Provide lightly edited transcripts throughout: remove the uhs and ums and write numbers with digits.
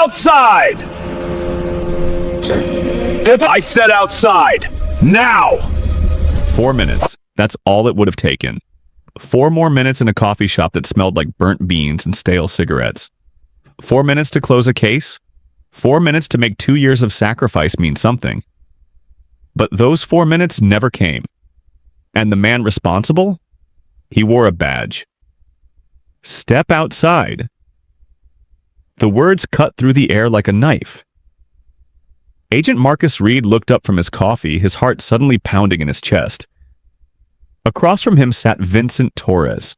outside! I said outside! Now! 4 minutes. That's all it would have taken. 4 more minutes in a coffee shop that smelled like burnt beans and stale cigarettes. 4 minutes to close a case. 4 minutes to make 2 years of sacrifice mean something. But those 4 minutes never came. And the man responsible? He wore a badge. Step outside. The words cut through the air like a knife. Agent Marcus Reid looked up from his coffee, his heart suddenly pounding in his chest. Across from him sat Vincent Torres,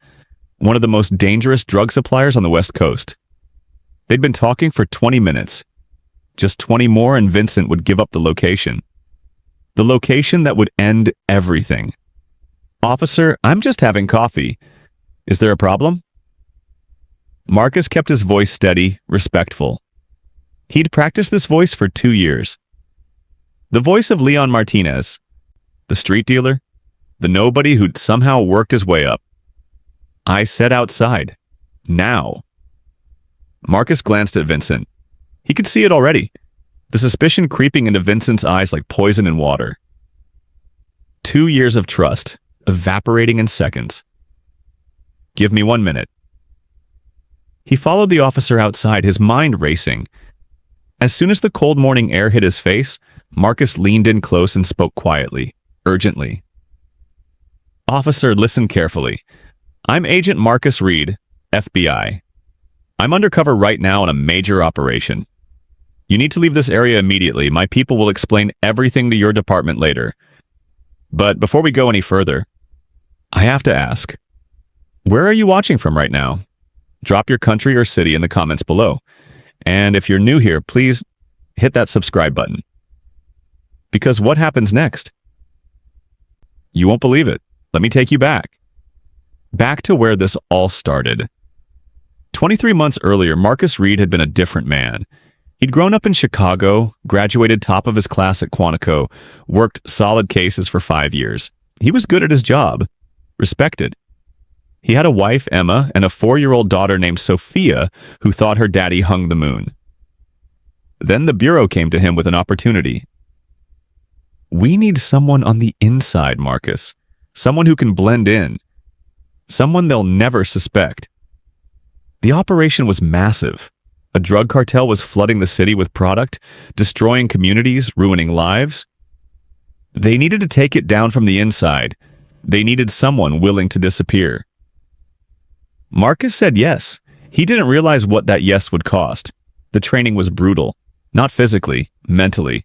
one of the most dangerous drug suppliers on the West Coast. They'd been talking for 20 minutes. Just 20 more and Vincent would give up the location. The location that would end everything. "Officer, I'm just having coffee. Is there a problem?" Marcus kept his voice steady, respectful. He'd practiced this voice for 2 years. The voice of Leon Martinez, the street dealer, the nobody who'd somehow worked his way up. "I said outside. Now." Marcus glanced at Vincent. He could see it already, the suspicion creeping into Vincent's eyes like poison in water. 2 years of trust, evaporating in seconds. "Give me 1 minute." He followed the officer outside, his mind racing. As soon as the cold morning air hit his face, Marcus leaned in close and spoke quietly, urgently. "Officer, listen carefully. I'm Agent Marcus Reid, FBI. I'm undercover right now on a major operation. You need to leave this area immediately. My people will explain everything to your department later. But before we go any further, I have to ask, where are you watching from right now? Drop your country or city in the comments below. And if you're new here, please hit that subscribe button. Because what happens next? You won't believe it. Let me take you back. Back to where this all started. 23 months earlier, Marcus Reid had been a different man. He'd grown up in Chicago, graduated top of his class at Quantico, worked solid cases for 5 years. He was good at his job, respected. He had a wife, Emma, and a 4-year-old daughter named Sophia, who thought her daddy hung the moon. Then the Bureau came to him with an opportunity. "We need someone on the inside, Marcus. Someone who can blend in. Someone they'll never suspect." The operation was massive. A drug cartel was flooding the city with product, destroying communities, ruining lives. They needed to take it down from the inside. They needed someone willing to disappear. Marcus said yes. He didn't realize what that yes would cost. The training was brutal, not physically, mentally.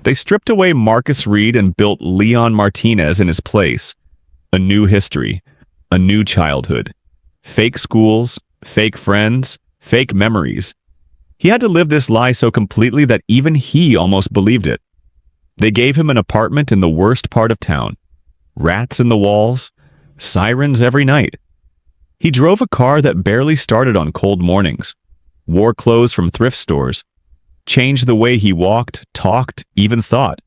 They stripped away Marcus Reid and built Leon Martinez in his place. A new history, a new childhood. Fake schools, fake friends, fake memories. He had to live this lie so completely that even he almost believed it. They gave him an apartment in the worst part of town. Rats in the walls, sirens every night. He drove a car that barely started on cold mornings, wore clothes from thrift stores, changed the way he walked, talked, even thought.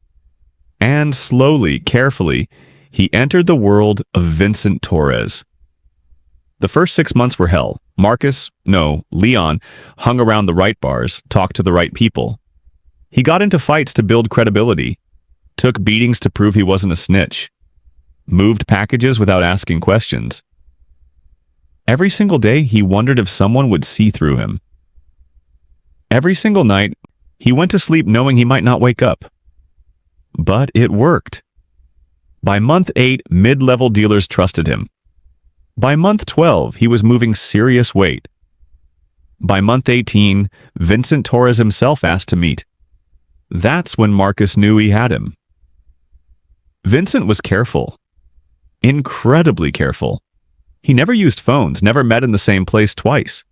And slowly, carefully, he entered the world of Vincent Torres. The first 6 months were hell. Leon, hung around the right bars, talked to the right people. He got into fights to build credibility, took beatings to prove he wasn't a snitch, moved packages without asking questions. Every single day, he wondered if someone would see through him. Every single night, he went to sleep knowing he might not wake up. But it worked. By month 8, mid-level dealers trusted him. By month 12, he was moving serious weight. By month 18, Vincent Torres himself asked to meet. That's when Marcus knew he had him. Vincent was careful. Incredibly careful. He never used phones, never met in the same place twice.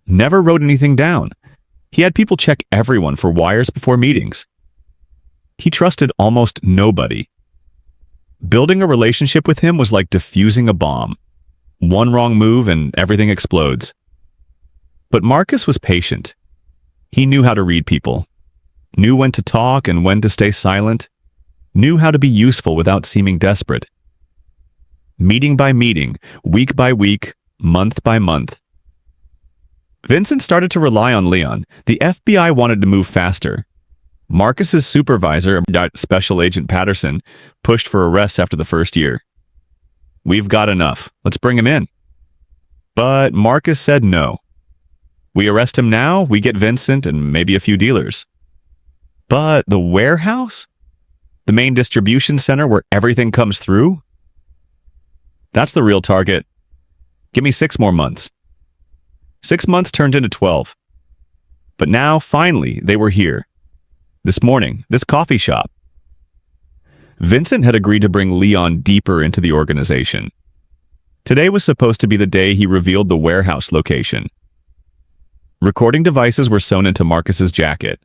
Never wrote anything down. He had people check everyone for wires before meetings. He trusted almost nobody. Building a relationship with him was like defusing a bomb. One wrong move and everything explodes. But Marcus was patient. He knew how to read people, knew when to talk and when to stay silent, knew how to be useful without seeming desperate. Meeting by meeting, week by week, month by month. Vincent started to rely on Leon. The FBI wanted to move faster. Marcus's supervisor, Special Agent Patterson, pushed for arrests after the first year. "We've got enough. Let's bring him in." But Marcus said no. "We arrest him now, we get Vincent and maybe a few dealers." But the warehouse? The main distribution center where everything comes through? That's the real target. Give me 6 more months. 6 months turned into 12. But now, finally, they were here. This morning, this coffee shop. Vincent had agreed to bring Leon deeper into the organization. Today was supposed to be the day he revealed the warehouse location. Recording devices were sewn into Marcus's jacket.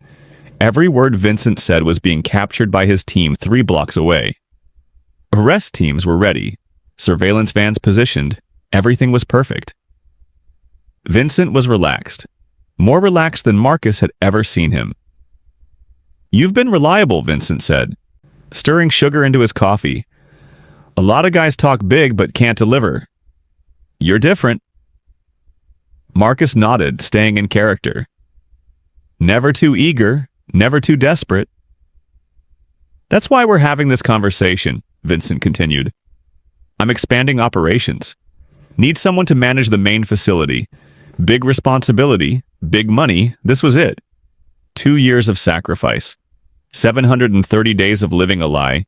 Every word Vincent said was being captured by his team 3 blocks away. Arrest teams were ready. Surveillance vans positioned. Everything was perfect. Vincent was relaxed. More relaxed than Marcus had ever seen him. "You've been reliable," Vincent said, stirring sugar into his coffee. "A lot of guys talk big but can't deliver. You're different." Marcus nodded, staying in character. "Never too eager, never too desperate." "That's why we're having this conversation," Vincent continued. "I'm expanding operations. Need someone to manage the main facility. Big responsibility, big money, this was it. 2 years of sacrifice. 730 days of living a lie.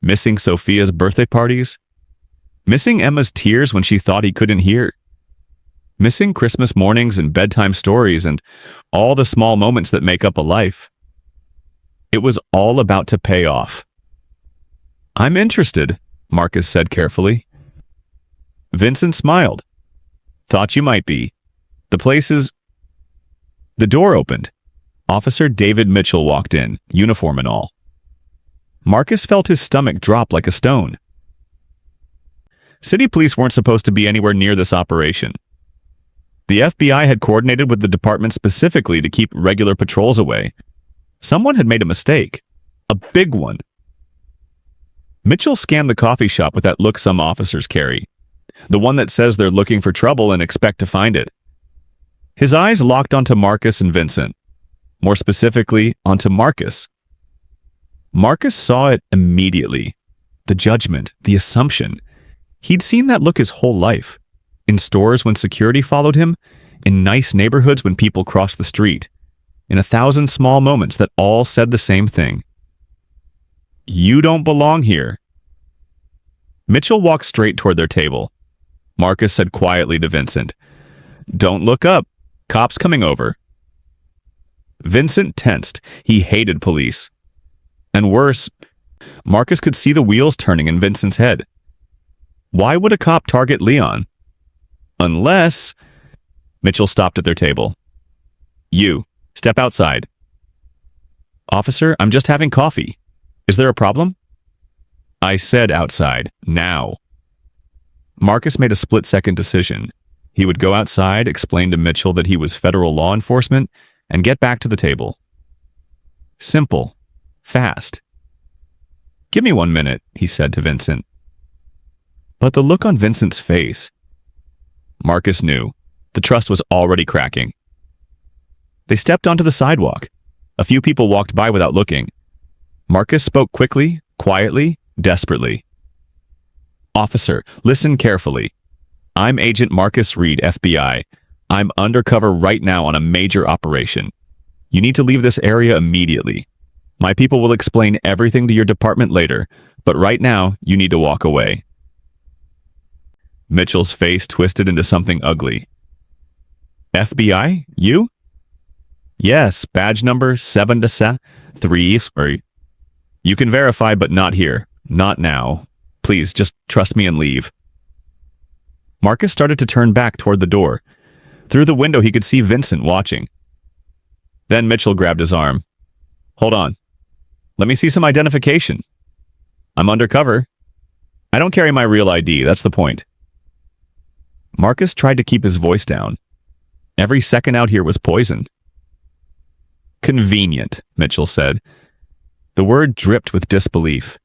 Missing Sophia's birthday parties. Missing Emma's tears when she thought he couldn't hear. Missing Christmas mornings and bedtime stories and all the small moments that make up a life. It was all about to pay off. "I'm interested," Marcus said carefully. Vincent smiled. "Thought you might be. The place is..." The door opened. Officer David Mitchell walked in, uniform and all. Marcus felt his stomach drop like a stone. City police weren't supposed to be anywhere near this operation. The FBI had coordinated with the department specifically to keep regular patrols away. Someone had made a mistake. A big one. Mitchell scanned the coffee shop with that look some officers carry. The one that says they're looking for trouble and expect to find it. His eyes locked onto Marcus and Vincent. More specifically, onto Marcus. Marcus saw it immediately. The judgment, the assumption. He'd seen that look his whole life. In stores when security followed him, in nice neighborhoods when people crossed the street, in 1,000 small moments that all said the same thing. "You don't belong here." Mitchell walked straight toward their table. Marcus said quietly to Vincent, "Don't look up. Cops coming over." Vincent tensed. He hated police. And worse, Marcus could see the wheels turning in Vincent's head. Why would a cop target Leon? Unless... Mitchell stopped at their table. "You, step outside." "Officer, I'm just having coffee. Is there a problem?" "I said outside. Now." Marcus made a split-second decision. He would go outside, explain to Mitchell that he was federal law enforcement, and get back to the table. Simple. Fast. "Give me 1 minute," he said to Vincent. But the look on Vincent's face... Marcus knew. The trust was already cracking. They stepped onto the sidewalk. A few people walked by without looking. Marcus spoke quickly, quietly, desperately. "Officer, listen carefully. I'm Agent Marcus Reid, FBI. I'm undercover right now on a major operation. You need to leave this area immediately. My people will explain everything to your department later, but right now, you need to walk away." Mitchell's face twisted into something ugly. "FBI? You?" "Yes, badge number 7-3. Sorry. You can verify, but not here. Not now. Please, just trust me and leave." Marcus started to turn back toward the door. Through the window, he could see Vincent watching. Then Mitchell grabbed his arm. "Hold on. Let me see some identification. I'm undercover. I don't carry my real ID, that's the point." Marcus tried to keep his voice down. Every second out here was poison. "Convenient," Mitchell said. The word dripped with disbelief.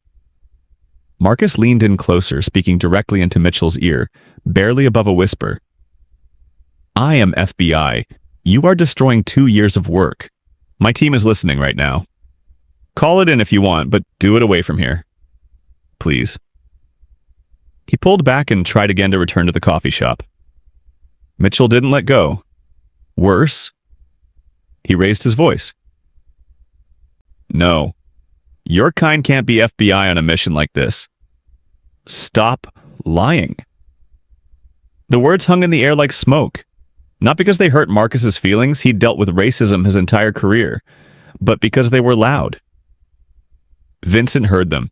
Marcus leaned in closer, speaking directly into Mitchell's ear, barely above a whisper. "I am FBI. You are destroying 2 years of work. My team is listening right now. Call it in if you want, but do it away from here. Please. He pulled back and tried again to return to the coffee shop. Mitchell didn't let go. Worse, he raised his voice. No. Your kind can't be FBI on a mission like this. Stop lying. The words hung in the air like smoke. Not because they hurt Marcus's feelings, he'd dealt with racism his entire career, but because they were loud. Vincent heard them.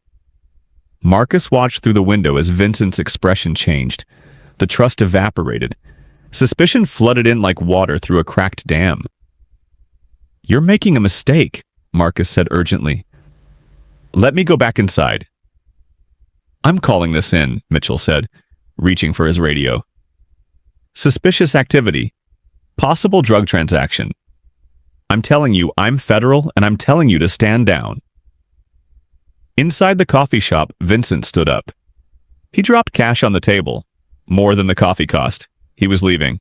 Marcus watched through the window as Vincent's expression changed. The trust evaporated. Suspicion flooded in like water through a cracked dam. You're making a mistake, Marcus said urgently. Let me go back inside. I'm calling this in, Mitchell said, reaching for his radio. Suspicious activity. Possible drug transaction. I'm telling you, I'm federal, and I'm telling you to stand down. Inside the coffee shop, Vincent stood up. He dropped cash on the table. More than the coffee cost. He was leaving.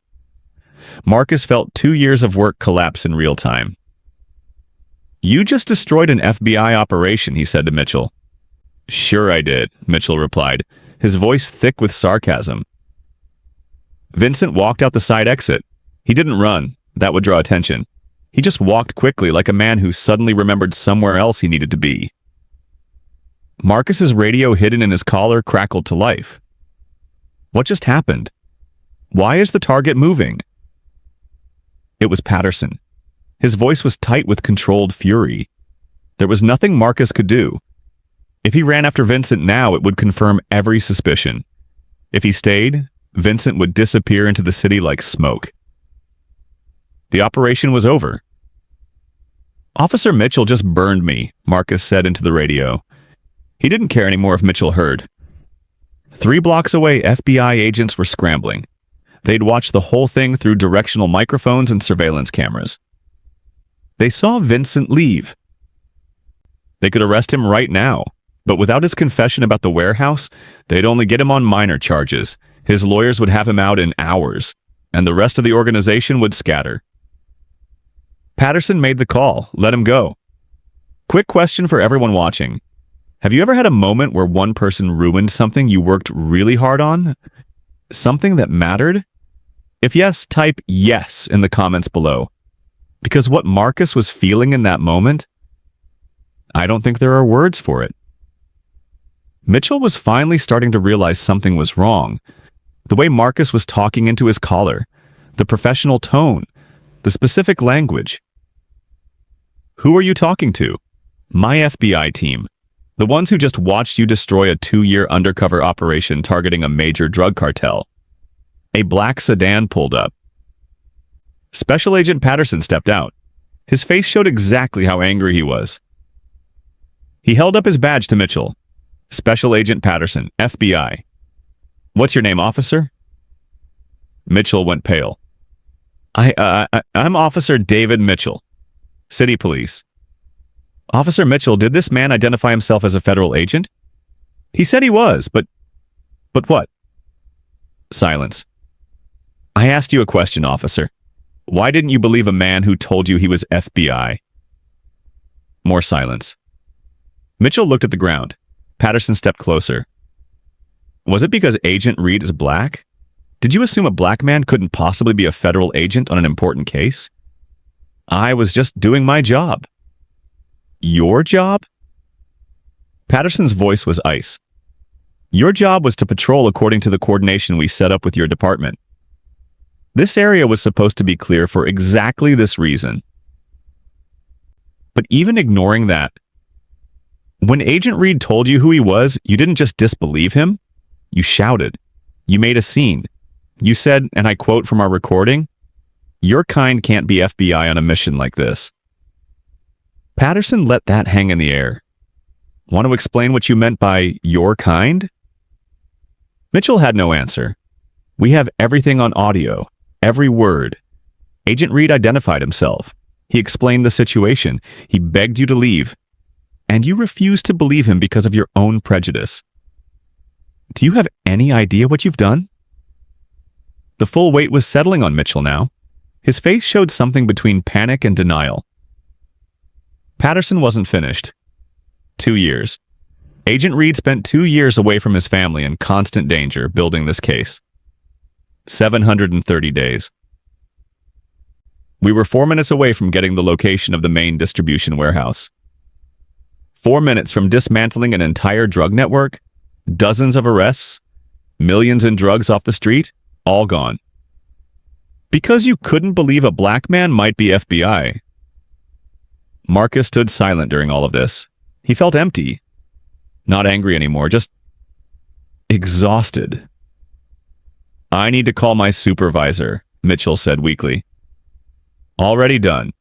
Marcus felt 2 years of work collapse in real time. You just destroyed an FBI operation, he said to Mitchell. Sure I did, Mitchell replied, his voice thick with sarcasm. Vincent walked out the side exit. He didn't run. That would draw attention. He just walked quickly like a man who suddenly remembered somewhere else he needed to be. Marcus's radio hidden in his collar crackled to life. What just happened? Why is the target moving? It was Patterson. His voice was tight with controlled fury. There was nothing Marcus could do. If he ran after Vincent now, it would confirm every suspicion. If he stayed, Vincent would disappear into the city like smoke. The operation was over. Officer Mitchell just burned me, Marcus said into the radio. He didn't care anymore if Mitchell heard. 3 blocks away, FBI agents were scrambling. They'd watched the whole thing through directional microphones and surveillance cameras. They saw Vincent leave. They could arrest him right now, but without his confession about the warehouse, they'd only get him on minor charges. His lawyers would have him out in hours, and the rest of the organization would scatter. Patterson made the call. Let him go. Quick question for everyone watching. Have you ever had a moment where one person ruined something you worked really hard on? Something that mattered? If yes, type yes in the comments below. Because what Marcus was feeling in that moment, I don't think there are words for it. Mitchell was finally starting to realize something was wrong. The way Marcus was talking into his collar, the professional tone, the specific language. Who are you talking to? My FBI team. The ones who just watched you destroy a 2-year undercover operation targeting a major drug cartel. A black sedan pulled up. Special Agent Patterson stepped out. His face showed exactly how angry he was. He held up his badge to Mitchell. Special Agent Patterson, FBI. What's your name, officer? Mitchell went pale. I'm Officer David Mitchell. City Police. Officer Mitchell, did this man identify himself as a federal agent? He said he was, but what? Silence. I asked you a question, officer. Why didn't you believe a man who told you he was FBI? More silence. Mitchell looked at the ground. Patterson stepped closer. Was it because Agent Reid is black? Did you assume a black man couldn't possibly be a federal agent on an important case? I was just doing my job. Your job? Patterson's voice was ice. Your job was to patrol according to the coordination we set up with your department. This area was supposed to be clear for exactly this reason. But even ignoring that, when Agent Reid told you who he was, you didn't just disbelieve him. You shouted. You made a scene. You said, and I quote from our recording, "Your kind can't be FBI on a mission like this." Patterson let that hang in the air. Want to explain what you meant by your kind? Mitchell had no answer. We have everything on audio, every word. Agent Reid identified himself. He explained the situation. He begged you to leave. And you refused to believe him because of your own prejudice. Do you have any idea what you've done? The full weight was settling on Mitchell now. His face showed something between panic and denial. Patterson wasn't finished. 2 years. Agent Reid spent 2 years away from his family in constant danger building this case. 730 days. We were 4 minutes away from getting the location of the main distribution warehouse. 4 minutes from dismantling an entire drug network, dozens of arrests, millions in drugs off the street, all gone. Because you couldn't believe a black man might be FBI. Marcus stood silent during all of this. He felt empty. Not angry anymore, just exhausted. I need to call my supervisor, Mitchell said weakly. Already done.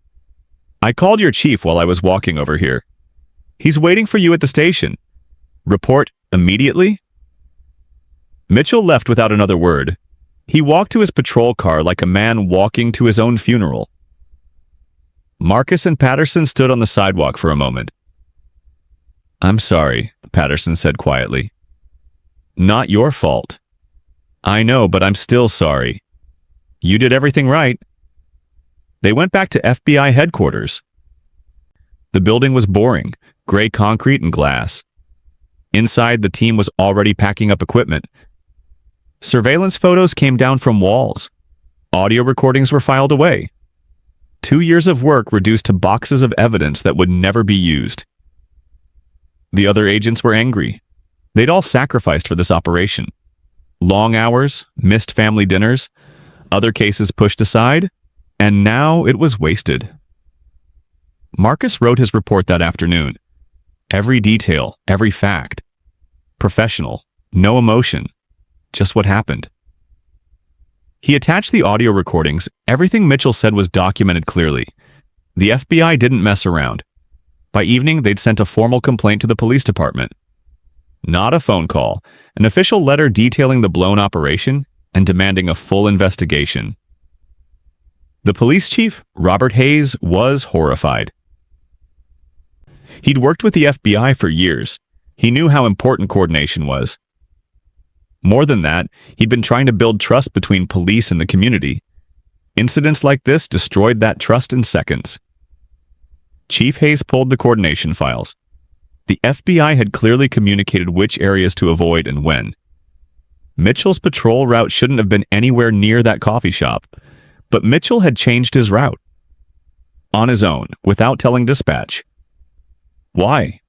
I called your chief while I was walking over here. He's waiting for you at the station. Report immediately? Mitchell left without another word. He walked to his patrol car like a man walking to his own funeral. Marcus and Patterson stood on the sidewalk for a moment. I'm sorry, Patterson said quietly. Not your fault. I know, but I'm still sorry. You did everything right. They went back to FBI headquarters. The building was boring, gray concrete and glass. Inside, the team was already packing up equipment. Surveillance photos came down from walls. Audio recordings were filed away. 2 years of work reduced to boxes of evidence that would never be used. The other agents were angry. They'd all sacrificed for this operation. Long hours, missed family dinners, other cases pushed aside, and now it was wasted. Marcus wrote his report that afternoon. Every detail, every fact. Professional, no emotion, just what happened. He attached the audio recordings. Everything Mitchell said was documented clearly. The FBI didn't mess around. By evening, they'd sent a formal complaint to the police department. Not a phone call, an official letter detailing the blown operation and demanding a full investigation. The police chief, Robert Hayes, was horrified. He'd worked with the FBI for years. He knew how important coordination was. More than that, he'd been trying to build trust between police and the community. Incidents like this destroyed that trust in seconds. Chief Hayes pulled the coordination files. The FBI had clearly communicated which areas to avoid and when. Mitchell's patrol route shouldn't have been anywhere near that coffee shop, but Mitchell had changed his route. On his own, without telling dispatch. Why?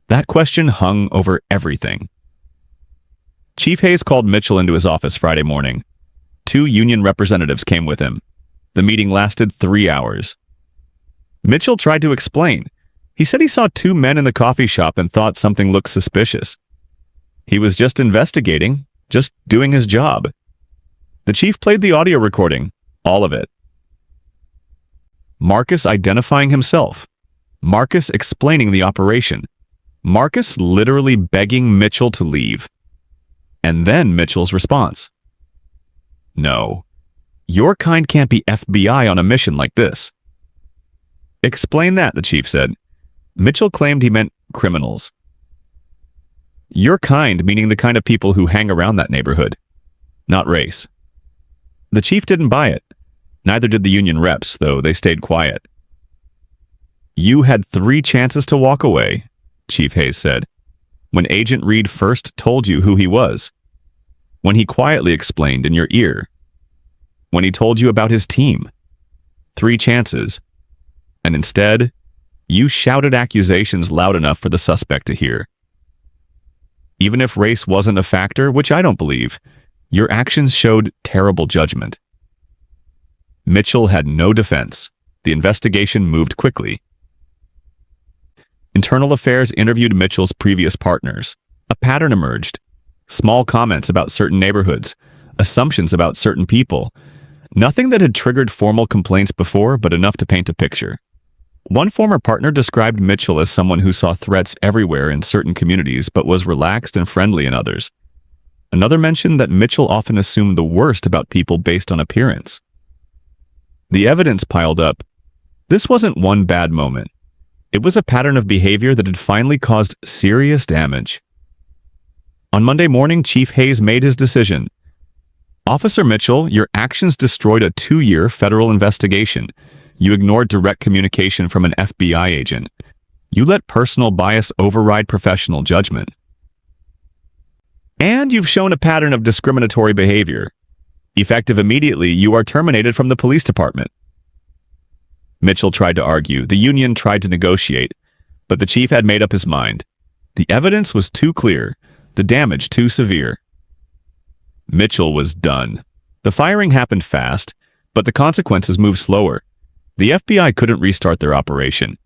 That question hung over everything. Chief Hayes called Mitchell into his office Friday morning. 2 union representatives came with him. The meeting lasted 3 hours. Mitchell tried to explain. He said he saw 2 men in the coffee shop and thought something looked suspicious. He was just investigating, just doing his job. The chief played the audio recording, all of it. Marcus identifying himself. Marcus explaining the operation. Marcus literally begging Mitchell to leave. And then Mitchell's response. No, your kind can't be FBI on a mission like this. Explain that, the chief said. Mitchell claimed he meant criminals. Your kind meaning the kind of people who hang around that neighborhood, not race. The chief didn't buy it. Neither did the union reps, though they stayed quiet. You had 3 chances to walk away, Chief Hayes said, when Agent Reid first told you who he was, when he quietly explained in your ear, when he told you about his team. 3 chances. And instead, you shouted accusations loud enough for the suspect to hear. Even if race wasn't a factor, which I don't believe, your actions showed terrible judgment. Mitchell had no defense. The investigation moved quickly. Internal Affairs interviewed Mitchell's previous partners. A pattern emerged. Small comments about certain neighborhoods, assumptions about certain people. Nothing that had triggered formal complaints before, but enough to paint a picture. One former partner described Mitchell as someone who saw threats everywhere in certain communities but was relaxed and friendly in others. Another mentioned that Mitchell often assumed the worst about people based on appearance. The evidence piled up. This wasn't one bad moment. It was a pattern of behavior that had finally caused serious damage. On Monday morning, Chief Hayes made his decision. Officer Mitchell, your actions destroyed a 2-year federal investigation. You ignored direct communication from an FBI agent. You let personal bias override professional judgment. And you've shown a pattern of discriminatory behavior. Effective immediately, you are terminated from the police department. Mitchell tried to argue. The union tried to negotiate, but the chief had made up his mind. The evidence was too clear, the damage too severe. Mitchell was done. The firing happened fast, but the consequences moved slower. The FBI couldn't restart their operation.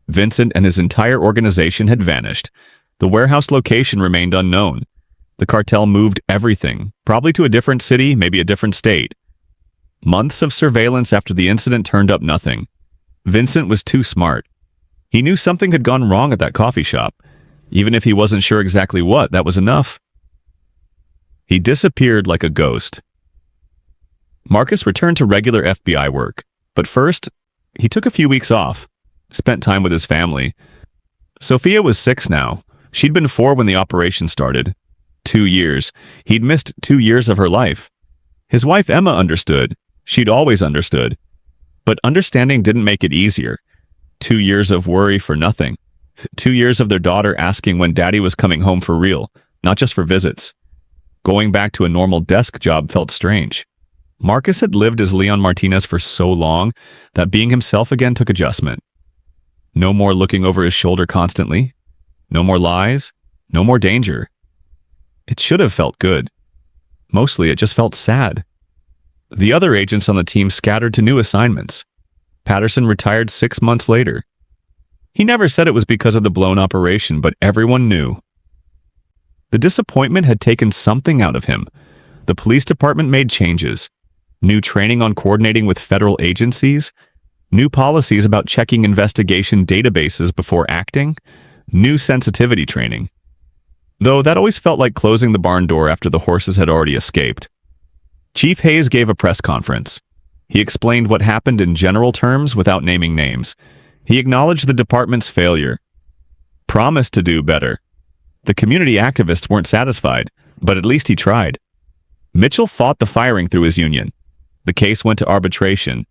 Vincent and his entire organization had vanished. The warehouse location remained unknown. The cartel moved everything, probably to a different city, maybe a different state. Months of surveillance after the incident turned up nothing. Vincent was too smart. He knew something had gone wrong at that coffee shop. Even if he wasn't sure exactly what, that was enough. He disappeared like a ghost. Marcus returned to regular FBI work, but first, he took a few weeks off, spent time with his family. Sophia was 6 now. She'd been 4 when the operation started. 2 years. He'd missed 2 years of her life. His wife Emma understood. She'd always understood. But understanding didn't make it easier. 2 years of worry for nothing. 2 years of their daughter asking when daddy was coming home for real, not just for visits. Going back to a normal desk job felt strange. Marcus had lived as Leon Martinez for so long that being himself again took adjustment. No more looking over his shoulder constantly. No more lies. No more danger. It should have felt good. Mostly it just felt sad. The other agents on the team scattered to new assignments. Patterson retired 6 months later. He never said it was because of the blown operation, but everyone knew. The disappointment had taken something out of him. The police department made changes. New training on coordinating with federal agencies. New policies about checking investigation databases before acting. New sensitivity training. Though that always felt like closing the barn door after the horses had already escaped. Chief Hayes gave a press conference. He explained what happened in general terms without naming names. He acknowledged the department's failure. Promised to do better. The community activists weren't satisfied, but at least he tried. Mitchell fought the firing through his union. The case went to arbitration.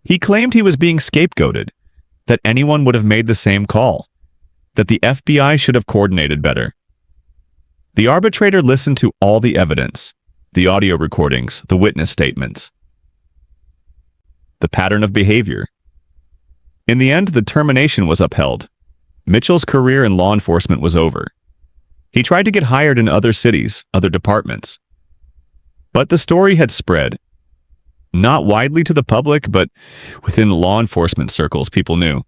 He claimed he was being scapegoated, that anyone would have made the same call, that the FBI should have coordinated better. The arbitrator listened to all the evidence, the audio recordings, the witness statements. The pattern of behavior. In the end, the termination was upheld. Mitchell's career in law enforcement was over. He tried to get hired in other cities, other departments. But the story had spread. Not widely to the public, but within law enforcement circles, people knew.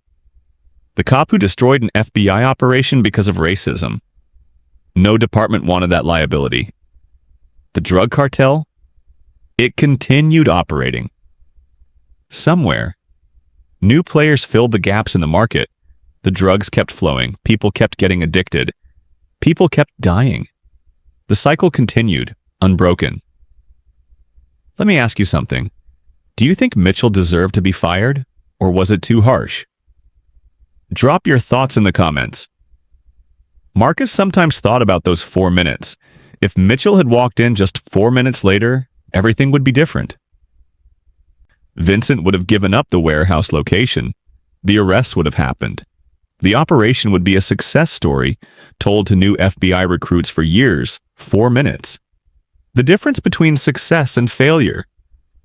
The cop who destroyed an FBI operation because of racism. No department wanted that liability. The drug cartel? It continued operating. Somewhere. New players filled the gaps in the market. The drugs kept flowing. People kept getting addicted. People kept dying. The cycle continued, unbroken. Let me ask you something. Do you think Mitchell deserved to be fired, or was it too harsh? Drop your thoughts in the comments. Marcus sometimes thought about those 4 minutes. If Mitchell had walked in just 4 minutes later, everything would be different. Vincent would have given up the warehouse location. The arrest would have happened. The operation would be a success story told to new FBI recruits for years. 4 minutes. The difference between success and failure,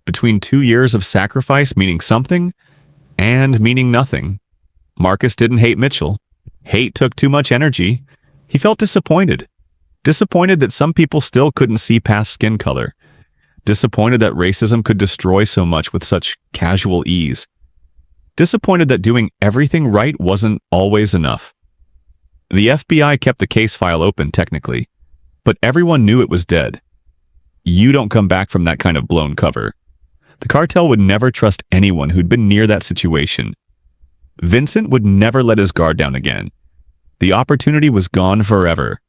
between 2 years of sacrifice meaning something and meaning nothing. Marcus didn't hate Mitchell. Hate took too much energy. He felt disappointed. Disappointed that some people still couldn't see past skin color. Disappointed that racism could destroy so much with such casual ease. Disappointed that doing everything right wasn't always enough. The FBI kept the case file open technically, but everyone knew it was dead. You don't come back from that kind of blown cover. The cartel would never trust anyone who'd been near that situation. Vincent would never let his guard down again. The opportunity was gone forever.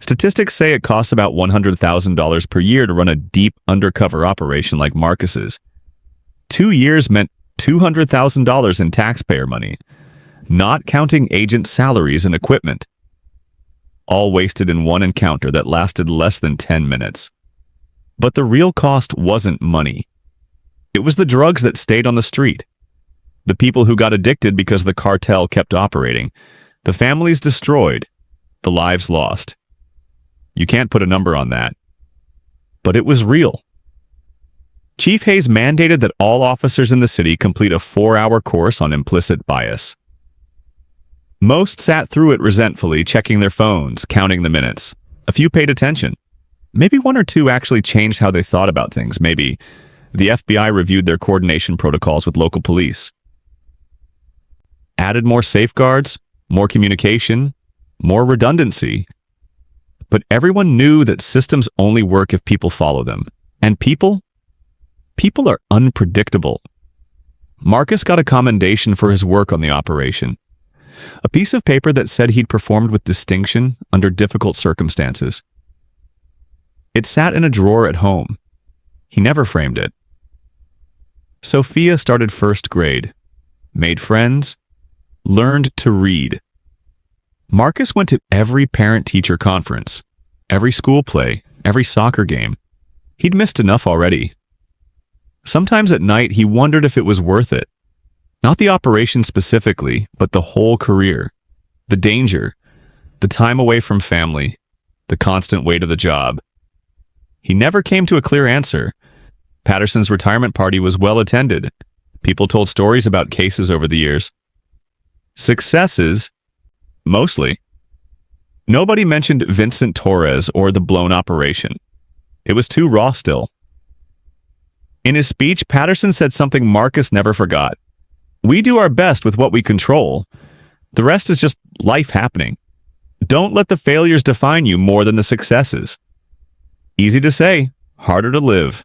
Statistics say it costs about $100,000 per year to run a deep undercover operation like Marcus's. 2 years meant $200,000 in taxpayer money, not counting agent salaries and equipment. All wasted in one encounter that lasted less than 10 minutes. But the real cost wasn't money. It was the drugs that stayed on the street. The people who got addicted because the cartel kept operating. The families destroyed. The lives lost. You can't put a number on that. But it was real. Chief Hayes mandated that all officers in the city complete a 4-hour course on implicit bias. Most sat through it resentfully, checking their phones, counting the minutes. A few paid attention. Maybe one or two actually changed how they thought about things. Maybe the FBI reviewed their coordination protocols with local police. Added more safeguards, more communication, more redundancy. But everyone knew that systems only work if people follow them. And people are unpredictable. Marcus got a commendation for his work on the operation. A piece of paper that said he'd performed with distinction under difficult circumstances. It sat in a drawer at home. He never framed it. Sophia started first grade, made friends, learned to read. Marcus went to every parent-teacher conference, every school play, every soccer game. He'd missed enough already. Sometimes at night, he wondered if it was worth it. Not the operation specifically, but the whole career. The danger, the time away from family, the constant weight of the job. He never came to a clear answer. Patterson's retirement party was well attended. People told stories about cases over the years. Successes, mostly. Nobody mentioned Vincent Torres or the blown operation. It was too raw still. In his speech, Patterson said something Marcus never forgot. We do our best with what we control. The rest is just life happening. Don't let the failures define you more than the successes. Easy to say, harder to live.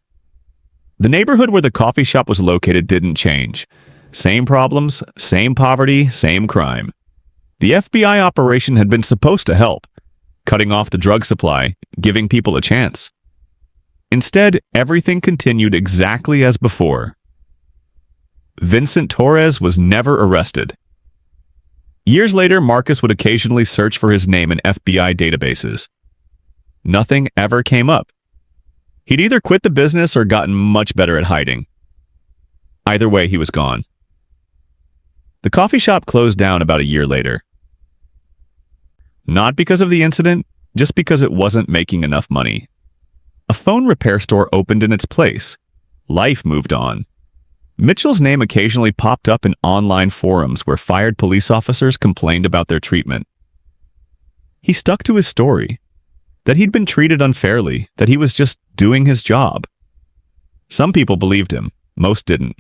The neighborhood where the coffee shop was located didn't change. Same problems, same poverty, same crime. The FBI operation had been supposed to help, cutting off the drug supply, giving people a chance. Instead, everything continued exactly as before. Vincent Torres was never arrested. Years later, Marcus would occasionally search for his name in FBI databases. Nothing ever came up. He'd either quit the business or gotten much better at hiding. Either way, he was gone. The coffee shop closed down about a year later. Not because of the incident, just because it wasn't making enough money. A phone repair store opened in its place. Life moved on. Mitchell's name occasionally popped up in online forums where fired police officers complained about their treatment. He stuck to his story, that he'd been treated unfairly, that he was just doing his job. Some people believed him, most didn't.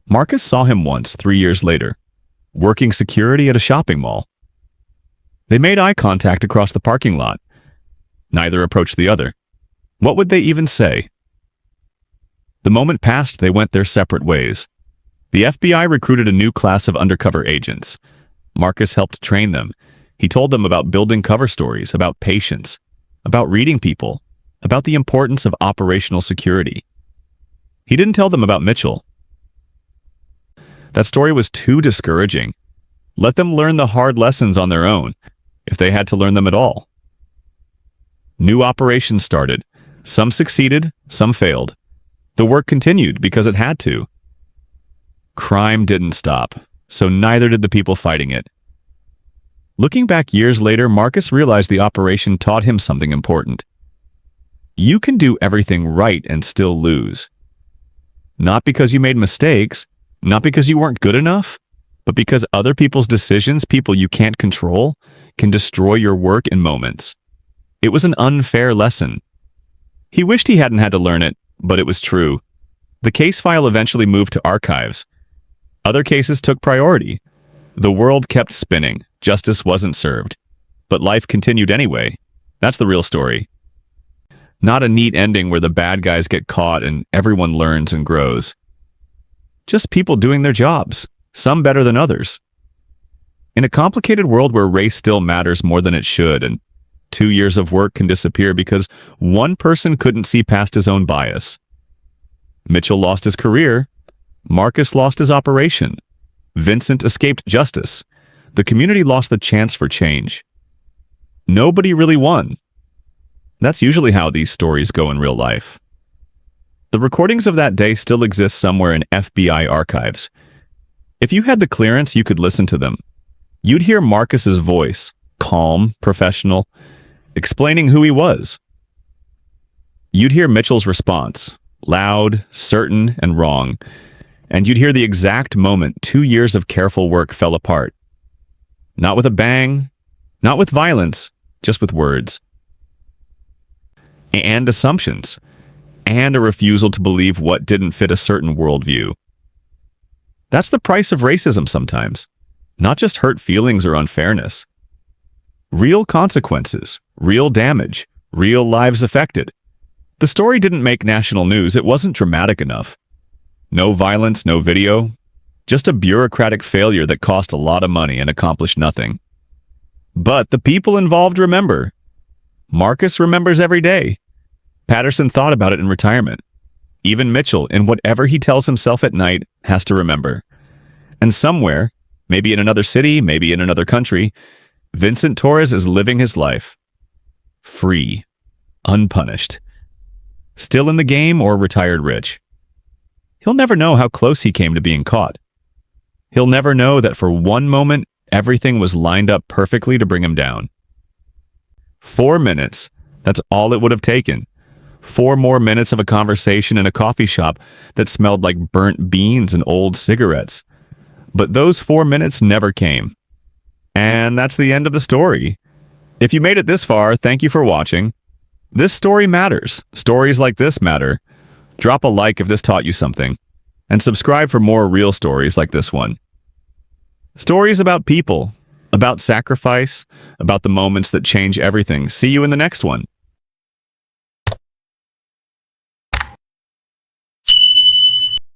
Marcus saw him once 3 years later, working security at a shopping mall. They made eye contact across the parking lot. Neither approached the other. What would they even say? The moment passed, they went their separate ways. The FBI recruited a new class of undercover agents. Marcus helped train them. He told them about building cover stories, about patience, about reading people, about the importance of operational security. He didn't tell them about Mitchell. That story was too discouraging. Let them learn the hard lessons on their own, if they had to learn them at all. New operations started. Some succeeded, some failed. The work continued because it had to. Crime didn't stop, so neither did the people fighting it. Looking back years later, Marcus realized the operation taught him something important. You can do everything right and still lose. Not because you made mistakes, not because you weren't good enough, but because other people's decisions, people you can't control, can destroy your work in moments. It was an unfair lesson. He wished he hadn't had to learn it, but it was true. The case file eventually moved to archives. Other cases took priority. The world kept spinning. Justice wasn't served. But life continued anyway. That's the real story. Not a neat ending where the bad guys get caught and everyone learns and grows. Just people doing their jobs, some better than others. In a complicated world where race still matters more than it should, and 2 years of work can disappear because one person couldn't see past his own bias. Mitchell lost his career. Marcus lost his operation. Vincent escaped justice. The community lost the chance for change. Nobody really won. That's usually how these stories go in real life. The recordings of that day still exist somewhere in FBI archives. If you had the clearance, you could listen to them. You'd hear Marcus's voice, calm, professional, explaining who he was. You'd hear Mitchell's response, loud, certain, and wrong, and you'd hear the exact moment 2 years of careful work fell apart. Not with a bang, not with violence, just with words. And assumptions, and a refusal to believe what didn't fit a certain worldview. That's the price of racism sometimes, not just hurt feelings or unfairness. Real consequences, real damage, real lives affected. The story didn't make national news, it wasn't dramatic enough. No violence, no video, just a bureaucratic failure that cost a lot of money and accomplished nothing. But the people involved remember. Marcus remembers every day. Patterson thought about it in retirement. Even Mitchell, in whatever he tells himself at night, has to remember. And somewhere, maybe in another city, maybe in another country, Vincent Torres is living his life. Free. Unpunished. Still in the game or retired rich. He'll never know how close he came to being caught. He'll never know that for one moment, everything was lined up perfectly to bring him down. 4 minutes, that's all it would have taken. 4 more minutes of a conversation in a coffee shop that smelled like burnt beans and old cigarettes. But those 4 minutes never came. And that's the end of the story. If you made it this far, thank you for watching. This story matters. Stories like this matter. Drop a like if this taught you something. And subscribe for more real stories like this one. Stories about people, about sacrifice, about the moments that change everything. See you in the next one.